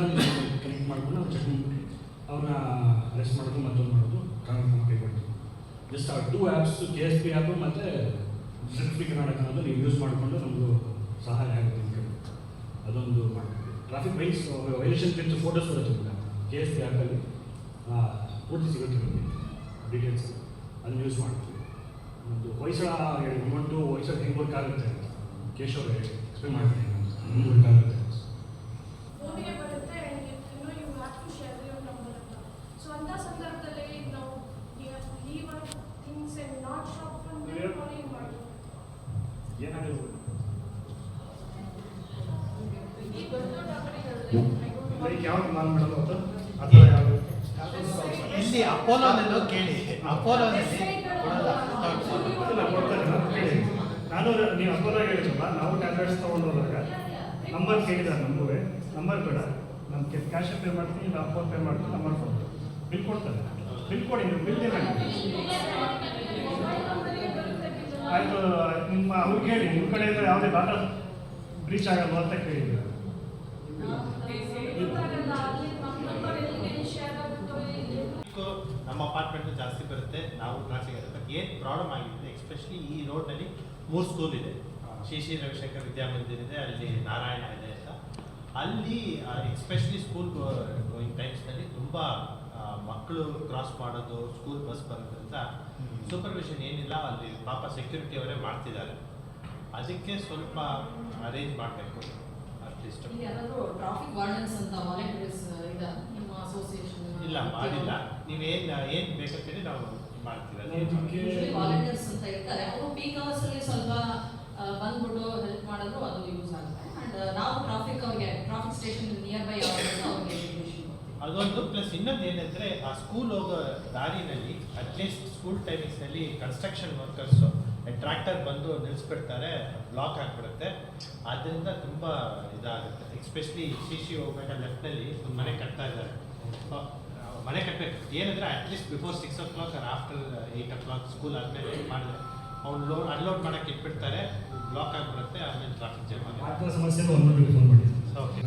ಕನೆಕ್ಟ್ ಮಾಡ್ಕೊಂಡು ನಾವು ಚೆಕ್ ಮಾಡಿಬಿಟ್ಟು ಅವ್ರನ್ನ ಅರೆಸ್ಟ್ ಮಾಡೋದು ಮತ್ತೊಂದು ಮಾಡೋದು ಕ್ರಮ ಕೈಗೊಳ್ತೀವಿ. ಜಸ್ಟ್ ಆ 2 ಆ್ಯಪ್ಸ್ KSP ಆ್ಯಪು ಮತ್ತು ಡ್ರಗ್ ಫ್ರೀ ಕರ್ನಾಟಕ ಅನ್ನೋದು ನೀವು ಯೂಸ್ ಮಾಡಿಕೊಂಡು ನಮಗೂ ಸಹಾಯ ಆಗುತ್ತೆ ನಿಮಗೆ. ಅದೊಂದು ಮಾಡ್ತೀವಿ. ಟ್ರಾಫಿಕ್ ವೈಲೇಷನ್ ಕುರಿತು ಫೋಟೋಸ್ ಬರುತ್ತೆ ಕೂಡ KSP ಆ್ಯಪಲ್ಲಿ ಪೂರ್ತಿ ಸಿಗುತ್ತೆ ನಿಮಗೆ ಡೀಟೇಲ್ಸ್, ಅದನ್ನು ಯೂಸ್ ಮಾಡ್ತೀವಿ. ಒಂದು ಹೊಯ್ಸಳ ಅಮೌಂಟು ಹೊಯ್ಸಳ ಹೆಂಗೆ ವರ್ಕ್ ಆಗುತ್ತೆ ಅಂತ ಕೇಶವ್ ಎಕ್ಸ್ಪ್ಲೇನ್ ಮಾಡ್ತೀನಿ ಹೆಂಗೆ ವರ್ಕ್ ಆಗುತ್ತೆ. ಫೋನಿಗೆ ಬರುತ್ತೆ, you have to share your number ಅಂತ. ಸೊ ಅಂಥ ಸಂದರ್ಭದಲ್ಲಿ ನಾವು leave our things and not shop from there or ಏನು ಮಾಡೋದು? ಏನಾದರೂ ಈ ದೊಡ್ಡ ದೊಡ್ಡ ಅಂಗಡಿಗಳಲ್ಲಿ ಲೈಕ್ ಯಾವ್ದು ಮಾಲ್ ಮಾಡೋದು ಅಂತ ಅಥವಾ ಯಾವುದು ಇಲ್ಲಿ ಅಪೋಲೋನಲ್ಲೂ ಕೇಳಿ, ಅಪೋಲೋನಲ್ಲಿ ಇಲ್ಲ ಕೊಡ್ತಾರೆ ನಾನು ಕೇಳಿ. ನಾನು ನೀವು ಅಪೋಲೋ ಹೇಳಿದ್ರಲ್ಲ, ನಾವು ಟ್ಯಾಬ್ಲೆಟ್ಸ್ ತೊಗೊಂಡು ಹೋದಾಗ ನಂಬರ್ ಕೇಳಿದ್ದಾರೆ ನಮಗೂ, ನಂಬರ್ ಬೇಡ ನಮ್ಗೆ ಕ್ಯಾಶ್ ಪೇ ಮಾಡ್ತೀನಿ ಇಲ್ಲ ಫೋನ್ ಪೇ ಮಾಡ್ತೀನಿ, ನಂಬರ್ ಕೊಡ್ತಾರೆ, ಬಿಲ್ ಕೊಡ್ತಾರೆ. ಬಿಲ್ ಕೊಡಿ, ನೀವು ಬಿಲ್ ಏನಾಗಿದೆ ಆಯಿತು ನಿಮ್ಮ ಅವ್ರಿಗೆ ಹೇಳಿ, ನಿಮ್ಮ ಕಡೆಯಿಂದ ಯಾವುದೇ ಡಾಟಾ ಬ್ರೀಚ್ ಆಗಲ್ವ ಅಂತ ಕೇಳಿದ್ರು. ನಮ್ಮ ಅಪಾರ್ಟ್ಮೆಂಟ್ ಜಾಸ್ತಿ ಬರುತ್ತೆ, ನಾವು ಕ್ಲಾಸಿಗೆ ಬಟ್ ಏನು ಪ್ರಾಬ್ಲಮ್ ಆಗಿದೆ ಎಸ್ಪೆಷಲಿ ಈ ರೋಡ್ನಲ್ಲಿ 3 ಸ್ಕೂಲ್ ಇದೆ. ಶ್ರೀ ರವಿಶಂಕರ್ ವಿದ್ಯಾಮಂದಿರ್ ಇದೆ, ಅಲ್ಲಿ ನಾರಾಯಣ ಇದೆ ಅಂತ. ಅಲ್ಲಿ ಎಸ್ಪೆಷಲಿ ಸ್ಕೂಲ್ ಗೋಯಿಂಗ್ ಟೈಮ್ಸ್ನಲ್ಲಿ ತುಂಬ ಮಕ್ಕಳು ಕ್ರಾಸ್ ಮಾಡೋದು, ಸ್ಕೂಲ್ ಬಸ್ ಬರೋದ್ರಿಂದ ಸೂಪರ್ವಿಷನ್ ಏನಿಲ್ಲ, ಅಲ್ಲಿ ಪಾಪ ಸೆಕ್ಯೂರಿಟಿ ಅವರೇ ಮಾಡ್ತಿದ್ದಾರೆ. ಅದಕ್ಕೆ ಸ್ವಲ್ಪ ಅರೇಂಜ್ ಮಾಡಬೇಕು ಅಟ್ಲೀಸ್ಟ್. ಟ್ರಾಫಿಕ್ ವಾರ್ಡನ್ಸ್ ಅಂತ ವಾಲಂಟಿಯರ್ಸ್ ಇದೆ ನಿಮ್ಮ ಅಸೋಸಿಯೇಷನ್? ಇಲ್ಲ, ಮಾಡಿಲ್ಲ. ನೀವೇನು ಬೇಕಂತೇಳಿ ನಾವು ಮಾಡ್ತೀವಿ. ವಾಲಂಟಿಯರ್ಸ್ ಅಂತ ಇರ್ತಾರೆ, ಅವರು ಪೀಕ್ ಅವರ್ಸ್ ಅಲ್ಲಿ ಸ್ವಲ್ಪ ಬಂದ್ಬಿಟ್ಟು ಹೆಲ್ಪ್ ಮಾಡಿದ್ರು ಅದು ಯೂಸ್ ಆಗುತ್ತೆ. ಅಂಡ್ ನಾವು ಟ್ರಾಫಿಕ್ ಸ್ಟೇಷನ್ ನಿಯರ್ ಬೈ ಅವ್ರಿಗೆ ಅದೊಂದು ಪ್ಲಸ್ ಇನ್ನೊಂದು ಏನಂದರೆ ಆ ಸ್ಕೂಲ್ ಹೋಗೋ ದಾರಿನಲ್ಲಿ ಅಟ್ಲೀಸ್ಟ್ ಸ್ಕೂಲ್ ಟೈಮಿಂಗ್ಸ್ನಲ್ಲಿ ಕನ್ಸ್ಟ್ರಕ್ಷನ್ ವರ್ಕರ್ಸು ಟ್ರ್ಯಾಕ್ಟರ್ ಬಂದು ನಿಲ್ಲಿಸ್ಬಿಡ್ತಾರೆ, ಬ್ಲಾಕ್ ಆಗಿಬಿಡುತ್ತೆ. ಆದ್ದರಿಂದ ತುಂಬ ಇದಾಗುತ್ತೆ. ಎಸ್ಪೆಷಲಿ ಶ್ರೀ ಹೋಗ್ಬೇಕಾದ್ರೆ ಲೆಫ್ಟ್ನಲ್ಲಿ ಒಂದು ಮನೆ ಕಟ್ತಾ ಇದ್ದಾರೆ. ಮನೆ ಕಟ್ಟಬೇಕು ಏನಂದರೆ at least before 6 o'clock or after 8 o'clock school ಆದಮೇಲೆ ಮಾಡಿದ್ರೆ ಅವ್ನು ಅನ್ಲೋಡ್ ಮಾಡೋಕ್ಕೆ ಇಟ್ಬಿಡ್ತಾರೆ, ಬ್ಲಾಕ್ ಆಗಿಬಿಡುತ್ತೆ, ಆಮೇಲೆ ಟ್ರಾಫಿಕ್ ಜಾಮ್ ಆಗುತ್ತೆ. ಆತ್ಮ ಸಮಸ್ಯೆ 112 ಫೋನ್ ಮಾಡಿ. ಓಕೆ.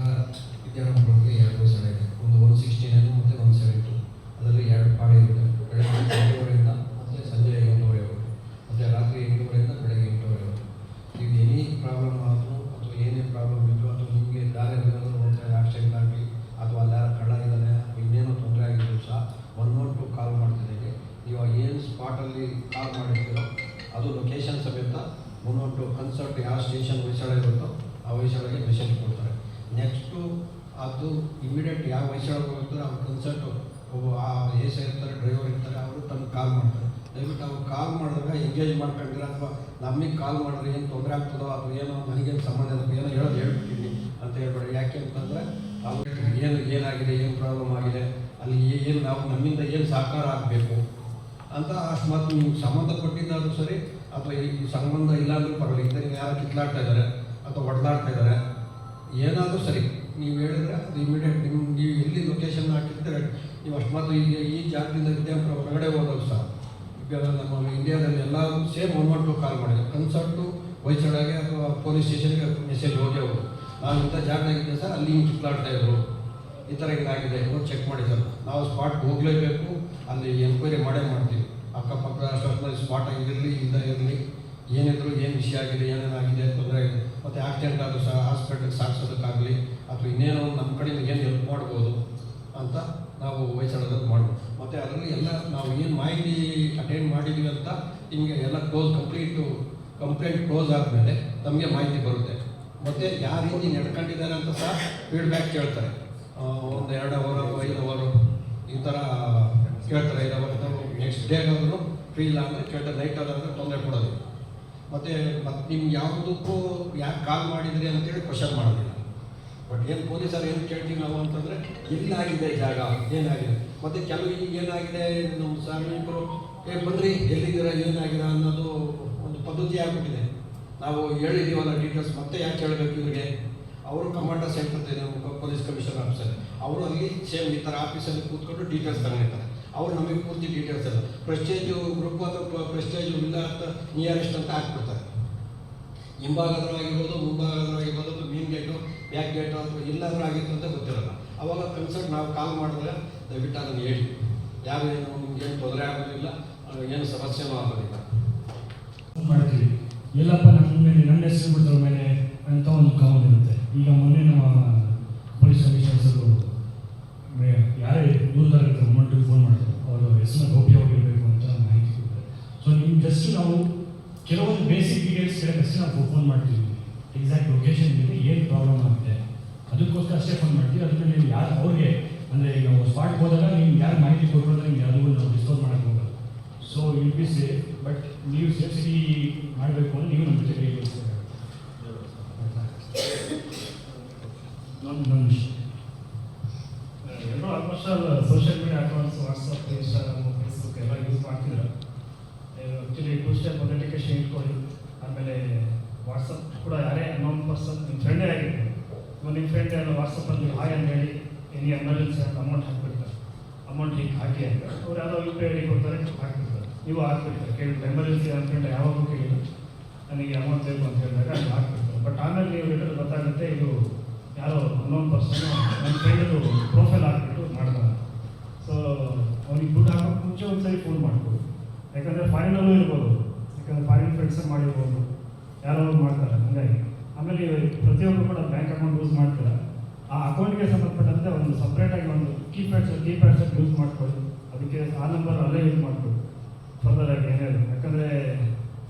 ವಿದ್ಯಾರ್ಥಿಗಳಿಗೆ 2 ಸಲ ಇದೆ, ಒಂದು 116 ಮತ್ತು 170. ಅದರಲ್ಲಿ 2 ಪಾಳಿ ಇರುತ್ತೆ. ಬೆಳಗ್ಗೆ 8:30 ಮತ್ತು ಸಂಜೆ 8:30 ಮತ್ತು ರಾತ್ರಿ 8:30 ಬೆಳಗ್ಗೆ 8:30. ಈಗ ಏನೇ ಪ್ರಾಬ್ಲಮ್ ಆದರೂ ಅಥವಾ ಏನೇ ಪ್ರಾಬ್ಲಮ್ ಇದ್ದರೂ ಅಥವಾ ನಿಮಗೆ ದಾರಿಯಲ್ಲಿ ಹೋಗ್ತಾರೆ ಆಕ್ಸಿಡೆಂಟ್ ಆಗಲಿ ಅಥವಾ ಅಲ್ಲಿ ಯಾರು ಕಳ್ಳ ಇದ್ದಾನೆ ಇನ್ನೇನೋ ತೊಂದರೆ ಆಗಿದ್ರು ಸಹ 112 ಕಾಲ್ ಮಾಡ್ತಿದ್ದೀವಿ. ನೀವು ಏನು ಸ್ಪಾಟಲ್ಲಿ ಕಾಲ್ ಮಾಡಿರ್ತೀರೋ ಅದು ಲೊಕೇಶನ್ ಸಮೇತ 112 ಕನ್ಸಲ್ಟ್ ಯಾವ ಸ್ಟೇಷನ್ ಹೊಯ್ಸಳ ಇರುತ್ತೋ ಆ ಹೊಯ್ಸಳಗೆ ಮೆಸೇಜ್ ಕೊಡ್ತಾರೆ. ನೆಕ್ಸ್ಟು ಅದು ಇಮಿಡಿಯೇಟ್ ಯಾವ ಹೊಯ್ಸಳಗೆ ಹೋಗ್ತಾರೆ ಅವ್ರು ಕನ್ಸಲ್ಟು ಆ ಎಸ್ ಇರ್ತಾರೆ, ಡ್ರೈವರ್ ಇರ್ತಾರೆ, ಅವರು ತಮಗೆ ಕಾಲ್ ಮಾಡ್ತಾರೆ. ದಯವಿಟ್ಟು ಅವ್ರು ಕಾಲ್ ಮಾಡಿದಾಗ ಎಂಗೇಜ್ ಮಾಡ್ಕೊಂಡಿರ ಅಥವಾ ನಮಗೆ ಕಾಲ್ ಮಾಡಿದ್ರೆ ಏನು ತೊಂದರೆ ಆಗ್ತದೋ ಅಥವಾ ಏನೋ ನನಗೇನು ಸಂಬಂಧ ಇಲ್ಲ ಏನೋ ಹೇಳೋದು ಹೇಳ್ಬಿಟ್ಟಿದ್ದೀನಿ ಅಂತ ಹೇಳ್ಬೇಡಿ. ಯಾಕೆ ಅಂತಂದರೆ ಅವ್ರು ಏನಾಗಿದೆ, ಏನು ಪ್ರಾಬ್ಲಮ್ ಆಗಿದೆ, ಅಲ್ಲಿ ಏನು ನಾವು ನಮ್ಮಿಂದ ಏನು ಸಹಕಾರ ಆಗಬೇಕು ಅಂತ ಅಕಸ್ಮಾತ್ ನಿಮ್ಗೆ ಸಂಬಂಧಪಟ್ಟಿದ್ದಾದರೂ ಸರಿ ಅಥವಾ ಈ ಸಂಬಂಧ ಇಲ್ಲಾಂದ್ರೂ ಪರವಾಗಿಲ್ಲ, ಇದ್ದರಿಗೆ ಯಾರು ಕಿತ್ಲಾಡ್ತಾ ಇದ್ದಾರೆ ಅಥವಾ ಹೊಡೆದಾಡ್ತಾ ಇದ್ದಾರೆ ಏನಾದರೂ ಸರಿ ನೀವು ಹೇಳಿದ್ರೆ ಅದು ಇಮಿಡಿಯೇಟ್ ನೀವು ಎಲ್ಲಿ ಲೊಕೇಶನ್ ಹಾಕಿರ್ತಾರೆ ನೀವು ಅಕಸ್ಮಾತ್ ಈ ಜಾಗದಿಂದ ವಿದ್ಯಾಪುರ ಹೊರಗಡೆ ಹೋದಾಗ ಸಹ ಈಗ ನಮ್ಮ ಇಂಡಿಯಾದಲ್ಲಿ ಎಲ್ಲರೂ ಸೇಮ್ 112 ಕಾಲ್ ಮಾಡಿದೆ. ಕನ್ಸಲ್ಟು ಹೊಯ್ಸಳಗೆ ಅಥವಾ ಪೊಲೀಸ್ ಸ್ಟೇಷನ್ಗೆ ಮೆಸೇಜ್ ಹೋಗಿ ಅವರು ನಾವು ಇಂಥ ಜಾಗದಾಗಿದೆ ಸರ್, ಅಲ್ಲಿ ಹಿಂಗೆ ಕಿತ್ಲಾಡ್ತಾ ಇದ್ರು, ಈ ಥರ ಹಿಂಗಾಗಿದೆ ನೋಡಿ ಚೆಕ್ ಮಾಡಿ ಸರ್. ನಾವು ಸ್ಪಾಟ್ಗೆ ಹೋಗಲೇಬೇಕು, ಅಲ್ಲಿ ಎನ್ಕ್ವೈರಿ ಮಾಡೇ ಮಾಡ್ತೀವಿ. ಅಕ್ಕಪಕ್ಕ ಅಷ್ಟೊತ್ತಲ್ಲಿ ಸ್ಪಾಟ್ ಆಗಿರಲಿ ಇಲ್ಲದೆ ಇರಲಿ, ಏನಿದ್ರು ಏನು ವಿಷಯ ಆಗಿದೆ, ಏನೇನಾಗಿದೆ ತೊಂದರೆ ಆಗಿದೆ, ಮತ್ತು ಆಕ್ಸಿಡೆಂಟ್ ಆದರೂ ಸಹ ಹಾಸ್ಪಿಟಲ್ಗೆ ಸಾಗಿಸೋದಕ್ಕಾಗಲಿ ಅಥವಾ ಇನ್ನೇನೋ ನಮ್ಮ ಕಡೆಯಿಂದ ಏನು ಹೆಲ್ಪ್ ಮಾಡ್ಬೋದು ಅಂತ ನಾವು ವಯಸ್ಸಾಳದಲ್ಲಿ ಮಾಡ್ಬೋದು. ಮತ್ತು ಅದರಲ್ಲಿ ಎಲ್ಲ ನಾವು ಏನು ಮಾಹಿತಿ ಅಟೆಂಡ್ ಮಾಡಿದ್ದೀವಿ ಅಂತ ನಿಮಗೆ ಎಲ್ಲ ಕಂಪ್ಲೇಂಟ್ ಕ್ಲೋಸ್ ಆದಮೇಲೆ ನಮಗೆ ಮಾಹಿತಿ ಬರುತ್ತೆ. ಮತ್ತು ಯಾವ ರೀತಿ ನಡ್ಕೊಂಡಿದ್ದಾರೆ ಅಂತ ಸಹ ಫೀಡ್ಬ್ಯಾಕ್ ಕೇಳ್ತಾರೆ. 1-2 ಅವರ್ ಅಥವಾ 5 ಅವರು ಈ ಥರ ಕೇಳ್ತಾರೆ. 5 ಅವರ್ ನಾವು ನೆಕ್ಸ್ಟ್ ಡೇಗಾದ್ರೂ ಫ್ರೀ ಇಲ್ಲ ಅಂದರೆ ಕೇಳ್ತಾರೆ. ನೈಟ್ ಆದ್ರೆ ತೊಂದರೆ ಕೊಡೋದು. ಮತ್ತು ನಿಮ್ಗೆ ಯಾವುದಕ್ಕೂ ಯಾಕೆ ಕಾಲ್ ಮಾಡಿದ್ರಿ ಅಂತೇಳಿ ಕ್ವಶನ್ ಮಾಡೋದಿಲ್ಲ. ಬಟ್ ಏನು ಪೊಲೀಸರು ಏನು ಕೇಳ್ತೀವಿ ನಾವು ಅಂತಂದರೆ ಎಲ್ಲಾಗಿದೆ ಜಾಗ, ಏನಾಗಿದೆ. ಮತ್ತು ಕೆಲವು ಈಗ ಏನಾಗಿದೆ, ನಮ್ಮ ಸಾರ್ವಜನಿಕರು ಬನ್ನಿರಿ ಎಲ್ಲಿದ್ದೀರಾ, ಏನಾಗಿದೆ ಅನ್ನೋದು ಒಂದು ಪದ್ಧತಿ ಆಗಿಬಿಟ್ಟಿದೆ. ನಾವು ಹೇಳಿದ್ದೀವಲ್ಲ ಡೀಟೇಲ್ಸ್, ಮತ್ತೆ ಯಾಕೆ ಹೇಳಬೇಕು ಇವರಿಗೆ? ಅವರು ಕಮಾಂಡರ್ ಸೆಂಟರ್ ಇದೆ, ಪೊಲೀಸ್ ಕಮಿಷನರ್ ಆಫೀಸರ್, ಅವರು ಅಲ್ಲಿ ಸೇಮ್ ಈ ಥರ ಆಫೀಸಲ್ಲಿ ಕೂತ್ಕೊಂಡು ಡೀಟೇಲ್ಸ್ ತಗೊಂಡಿರ್ತಾರೆ. ಅವರು ನಮಗೆ ಪೂರ್ತಿ ಡೀಟೇಲ್ಸ್ ಎಲ್ಲ ಪ್ರೆಸ್ಟೇಜು ಗ್ರೂಪ್ ಅಥವಾ ಪ್ರೆಸ್ಟೇಜು ಇಲ್ಲ ಅಂತ ನಿಯರೆಸ್ಟ್ ಅಂತ ಹಾಕ್ಬಿಡ್ತಾರೆ. ಹಿಂಭಾಗದವಾಗಿರ್ಬೋದು, ಮುಂಭಾಗದವಾಗಿರ್ಬೋದು, ಅಥವಾ ಮೀನ್ ಗೇಟು, ಬ್ಯಾಕ್ ಗೇಟು ಅಥವಾ ಎಲ್ಲಾದ್ರೂ ಆಗಿತ್ತು ಅಂತ ಗೊತ್ತಿರಲ್ಲ. ಅವಾಗ ಕನ್ಸಲ್ಟ್ ನಾವು ಕಾಲ್ ಮಾಡಿದ್ರೆ ದಯವಿಟ್ಟು ಅದನ್ನು ಹೇಳಿ, ಯಾರು ಏನು ನಿಮ್ಗೇನು ತೊಂದರೆ ಆಗೋದಿಲ್ಲ, ಏನು ಸಮಸ್ಯೆನೂ ಆಗೋದಿಲ್ಲ. ಮಾಡ್ತೀವಿ ಎಲ್ಲಪ್ಪ ನನ್ನ ಹೆಸರು ಬಿಡ್ತಾರೆ ಮೇಲೆ ಅಂತ ಒಂದು ಕಾಮನ್ ಇರುತ್ತೆ. ಈಗ ಮೊನ್ನೆ ನಮ್ಮ ಪೊಲೀಸ್ ಕಮಿಷನರ್ಸರು ಯಾರೇ ದೂರದಾರ ಗೌರ್ಮೆಂಟಿಗೆ ಫೋನ್ ಮಾಡ್ತಾರೆ, ಅವರು ಹೆಸರನ್ನ ಗೌಪ್ಯವಾಗಿರಬೇಕು ಅಂತ ಮಾಹಿತಿ ಕೊಡ್ತಾರೆ. ಸೊ ನಿಮ್ಗೆ ಜಸ್ಟ್ ನಾವು ಕೆಲವೊಂದು ಬೇಸಿಕ್ ಡೀಟೇಲ್ಸ್ ಕೇಳೋಕ್ಕಷ್ಟೇ ನಾವು ಫೋನ್ ಮಾಡ್ತೀವಿ. ಎಕ್ಸಾಕ್ಟ್ ಲೊಕೇಶನ್ ಮೇಲೆ ಏನು ಪ್ರಾಬ್ಲಮ್ ಆಗುತ್ತೆ ಅದಕ್ಕೋಸ್ಕರ ಅಷ್ಟೇ ಫೋನ್ ಮಾಡ್ತೀವಿ. ಅದಕ್ಕೆ ನೀವು ಯಾರು ಅವ್ರಿಗೆ ಅಂದರೆ ಈಗ ನಾವು ಸ್ಪಾಟ್ಗೆ ಹೋದಾಗ ನೀವು ಯಾರು ಮಾಹಿತಿ ಕೊಟ್ಟರೆ ನಿಮ್ಗೆ ಯಾವುದೂ ನಾವು ಡಿಸ್ಕೌಂಟ್ ಮಾಡೋಕ್ಕೆ ಹೋಗಲ್ಲ. So will be safe. But ನೀವು ಸೇಫ್ಟಿ ಮಾಡಬೇಕು ಅಂದರೆ ನೀವು ನಮ್ಮ ಜೊತೆಗೆ ಇನ್ನೊಂದು ವಿಷಯ, ಎಲ್ಲರೂ almost social media accounts WhatsApp, Instagram, Facebook ಎಲ್ಲ ಯೂಸ್ ಮಾಡ್ತಿದ್ದಾರೆ. ಆ್ಯಕ್ಚುಲಿ 2 ಸ್ಟೆಪ್ ಅಥೆಂಟಿಕೇಶನ್ ಇಟ್ಕೊಳ್ಳಿ. ಆಮೇಲೆ ವಾಟ್ಸಪ್ ಕೂಡ ಯಾರೇ ಅನ್ನೋನ್ ಪರ್ಸನ್ ನಿಮ್ಮ ಫ್ರೆಂಡೇ ಆಗಿರ್ಬೋದು, ನಿಮ್ಮ ಫ್ರೆಂಡ್ ಎಲ್ಲ ವಾಟ್ಸಪ್ಪಲ್ಲಿ ಹಾಯ್ ಅಂತ ಹೇಳಿ ಎನಿ ಎಮರ್ಜೆನ್ಸಿ ಅಂತ ಅಮೌಂಟ್ ಹಾಕ್ಬಿಡ್ತಾರೆ. ಅಮೌಂಟ್ ಹೀಗೆ ಹಾಕಿ ಅಂತ ಅವ್ರು ಯಾವುದೋ UPI ID ಕೊಡ್ತಾರೆ, ಹಾಕ್ಬಿಡ್ತಾರೆ. ನೀವು ಹಾಕ್ಬಿಡ್ತಾರೆ. ಕೇಳಿದ್ರೆ ಎಮರ್ಜೆನ್ಸಿ ಅಂದ್ಕೊಂಡು ಯಾವಾಗಲೂ ಕೇಳಿದ್ರು ನನಗೆ ಅಮೌಂಟ್ ಬೇಕು ಅಂತ ಹೇಳಿದಾಗ ಅದು ಹಾಕ್ಬಿಡ್ತಾರೆ. ಬಟ್ ಆಮೇಲೆ ನೀವು ಹೇಳಿದ್ರೆ ಗೊತ್ತಾಗುತ್ತೆ ಇದು ಯಾರೋ ಅನ್ನೋನ್ ಪರ್ಸನ್ನು ನನ್ನ ಫ್ರೆಂಡದು ಪ್ರೊಫೈಲ್ ಹಾಕ್ಬಿಟ್ಟು ಮಾಡ್ತಾರೆ. ಸೊ ಅವ್ನಿಗೆ ದುಡ್ಡು ಹಾಕೋಕ್ಕೆ ಮುಂಚೆ ಒಂದ್ಸರಿ ಫೋನ್ ಮಾಡ್ಬೋದು. ಯಾಕಂದರೆ ಫಾರಿನಲ್ಲೂ ಇರ್ಬೋದು, ಯಾಕಂದರೆ ಫಾರಿನ್ ಫ್ರೆಂಡ್ಸೇ ಮಾಡಿರ್ಬೋದು, ಯಾರೋ ಮಾಡ್ತಾರೆ. ಹಾಗಾಗಿ ಆಮೇಲೆ ಪ್ರತಿಯೊಬ್ಬರು ಕೂಡ ಬ್ಯಾಂಕ್ ಅಕೌಂಟ್ ಯೂಸ್ ಮಾಡ್ತಾರೆ. ಆ ಅಕೌಂಟ್ಗೆ ಸಂಬಂಧಪಟ್ಟಂತೆ ಒಂದು ಸಪ್ರೇಟಾಗಿ ಒಂದು ಕೀಪ್ಯಾಡ್ ಸೆಟ್ ಯೂಸ್ ಮಾಡ್ಕೊಳ್ಳಿ. ಅದಕ್ಕೆ ಆ ನಂಬರ್ ಅಲ್ಲೇ ಯೂಸ್ ಮಾಡ್ಕೊಳ್ಳಿ ಫರ್ದರ್ ಆಗಿ ಏನೇನು. ಯಾಕಂದರೆ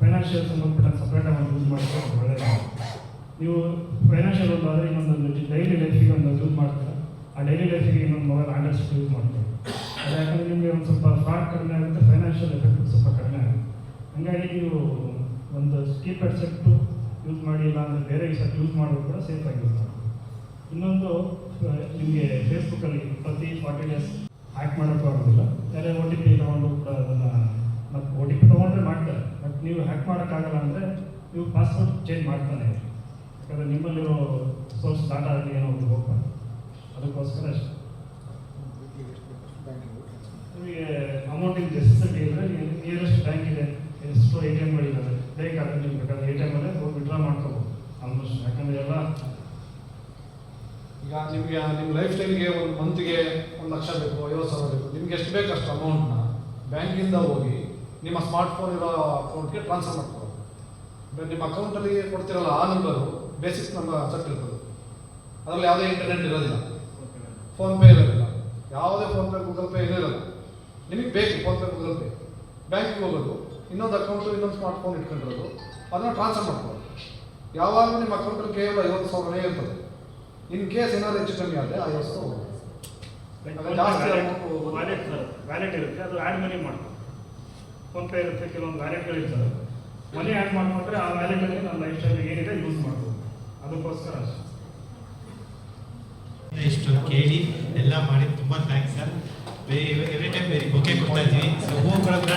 ಫೈನಾನ್ಷಿಯಲ್ ಸಂಬಂಧಪಟ್ಟಂತೆ ಸಪ್ರೇಟಾಗಿ ಒಂದು ಯೂಸ್ ಮಾಡ್ಕೊಂಡು ಒಳ್ಳೆಯದು. ನೀವು ಫೈನಾನ್ಷಿಯಲ್ ಒಂದು ಆದರೆ ಇನ್ನೊಂದು ಡೈಲಿ ಲೈಫಿಗೆ ಒಂದು ಯೂಸ್ ಮಾಡ್ತಾರೆ. ಆ ಡೈಲಿ ಲೈಫಿಗೆ ಇನ್ನೊಂದು ಮೊಬೈಲ್ ಆಂಡ್ರಾಯ್ಡ್ ಸೆಟ್ ಯೂಸ್ ಮಾಡ್ಕೊಳ್ಳಿ. ಅದು ಯಾಕಂದರೆ ನಿಮಗೆ ಒಂದು ಸ್ವಲ್ಪ ಫ್ರಾಡ್ ಕಡಿಮೆ ಆಗುತ್ತೆ, ಫೈನಾನ್ಷಿಯಲ್ ಎಫೆಕ್ಟ್ ಸ್ವಲ್ಪ ಕಡಿಮೆ ಆಗುತ್ತೆ. ಹಾಗಾಗಿ ನೀವು ಒಂದು ಕೀಪ್ಯಾಡ್ ಸೆಟ್ಟು ಯೂಸ್ ಮಾಡಿ, ಇಲ್ಲ ಅಂದರೆ ಬೇರೆ ಸೆಟ್ ಯೂಸ್ ಮಾಡೋದು ಕೂಡ ಸೇಫಾಗಿ ಯೂಸ್ ಮಾಡಿ. ಇನ್ನೊಂದು ನಿಮಗೆ ಫೇಸ್ಬುಕ್ಕಲ್ಲಿ ಪ್ರತಿ 40 ಡೇಸ್ ಹ್ಯಾಕ್ ಮಾಡೋಕ್ಕೂ ಆಗೋದಿಲ್ಲ. ಯಾರೇ OTP ತೊಗೊಂಡು ಕೂಡ ಅದನ್ನು ಮತ್ತು OTP ತೊಗೊಂಡ್ರೆ ಮಾಡ್ತಾರೆ. ಬಟ್ ನೀವು ಹ್ಯಾಕ್ ಮಾಡೋಕ್ಕಾಗಲ್ಲ ಅಂದರೆ ನೀವು ಪಾಸ್ವರ್ಡ್ ಚೇಂಜ್ ಮಾಡ್ತಾನೆ. ಯಾಕಂದರೆ ನಿಮ್ಮಲ್ಲಿರೋ ಸೋರ್ಸ್ ಡಾಟಾ ಆಗಲಿ ಏನೋ ಒಂದು ಹೋಗ್ಬಾರ್ದು. ಅದಕ್ಕೋಸ್ಕರ ಅಷ್ಟೇ. ನಿಮಗೆ ಅಮೌಂಟಿಗೆ ನೆಸೆಸಿಟಿ ಇದ್ದರೆ ನಿಯರೆಸ್ಟ್ ಬ್ಯಾಂಕ್ ಇದೆ, ಎಷ್ಟು ATMಗಳಿದ್ದಾವೆ, ಬೇಕಾದ್ರೆ ನಿಮ್ಗೆ ಬೇಕಾದ್ರೆ ATMಲ್ಲೇ ಹೋಗಿ ವಿಡ್ರಾ ಮಾಡ್ಕೋಬೋದು ಆಲ್ಮೋಸ್ಟ್. ಯಾಕಂದರೆ ಎಲ್ಲ ಈಗ ನಿಮಗೆ ನಿಮ್ಮ ಲೈಫ್ ಸ್ಟೈಲ್ಗೆ ಒಂದು ಮಂತ್ಗೆ 1 ಲಕ್ಷ ಬೇಕು, 50,000 ಬೇಕು, ನಿಮ್ಗೆ ಎಷ್ಟು ಬೇಕು ಅಷ್ಟು ಅಮೌಂಟ್ನ ಬ್ಯಾಂಕಿಂದ ಹೋಗಿ ನಿಮ್ಮ ಸ್ಮಾರ್ಟ್ಫೋನ್ ಇರೋ ಅಕೌಂಟ್ಗೆ ಟ್ರಾನ್ಸ್ಫರ್ ಮಾಡ್ಕೊಳ್ಳೋದು. ನಿಮ್ಮ ಅಕೌಂಟಲ್ಲಿ ಕೊಡ್ತಿರಲ್ಲ ಆ ನಂಬರು ಬೇಸಿಕ್ ನಂಬರ್ ಸೆಟ್ ಇರ್ತದೆ. ಅದರಲ್ಲಿ ಯಾವುದೇ ಇಂಟರ್ನೆಟ್ ಇರೋದಿಲ್ಲ, ಫೋನ್ಪೇ ಇರೋದಿಲ್ಲ, ಯಾವುದೇ ಫೋನ್ಪೇ ಗೂಗಲ್ ಪೇ ಇರೋಲ್ಲ. ನಿಮಗೆ ಬೇಕು ಫೋನ್ಪೇ ಗೂಗಲ್ ಪೇ. ಬ್ಯಾಂಕಿಗೆ ಹೋಗೋದು, ಇನ್ನೊಂದು ಅಕೌಂಟು ಇನ್ನೊಂದು ಸ್ಮಾರ್ಟ್ಫೋನ್ ಇಟ್ಕೊಂಡಿರೋದು, ಅದನ್ನು ಟ್ರಾನ್ಸ್ಫರ್ ಮಾಡ್ಕೊಳ್ಳೋದು. ಯಾವಾಗಲೂ ನಿಮ್ಮ ಅಕೌಂಟಲ್ಲಿ ಕೇವಲ 50,000 ಇರ್ತದೆ. ಇನ್ ಕೇಸ್ ಏನಾದರೂ ಹೆಚ್ಚು ಕಮ್ಮಿ ಆದರೆ 50,000 ಹೋಗುತ್ತೆ. ಜಾಸ್ತಿ ವ್ಯಾಲೆಟ್ ಇರುತ್ತೆ, ಅದು ಆ್ಯಡ್ ಮನಿ ಮಾಡ್ಬೋದು. ಫೋನ್ಪೇ ಇರುತ್ತೆ, ಕೆಲವೊಂದು ವ್ಯಾಲೆಟ್ಗಳಿರ್ತದೆ. ಮನಿ ಆ್ಯಡ್ ಮಾಡಿಕೊಂಡ್ರೆ ಆ ವ್ಯಾಲೆಟಲ್ಲಿ ನಮ್ಮ ಲೈಫ್ ಸ್ಟೈಲ್ ಏನಿದೆ ಯೂಸ್ ಮಾಡ್ಬೋದು. ಅದಕ್ಕೋಸ್ಕರ ಅಷ್ಟೇ. ಇಷ್ಟು ಕೇಳಿ ಎಲ್ಲ ಮಾಡಿ ತುಂಬ thanks sir. Every time very bouquet ಕೊಡ್ತಾ ಇದ್ವಿ. ಸೊ ಹೂ ಕೊಡೋದ್ರ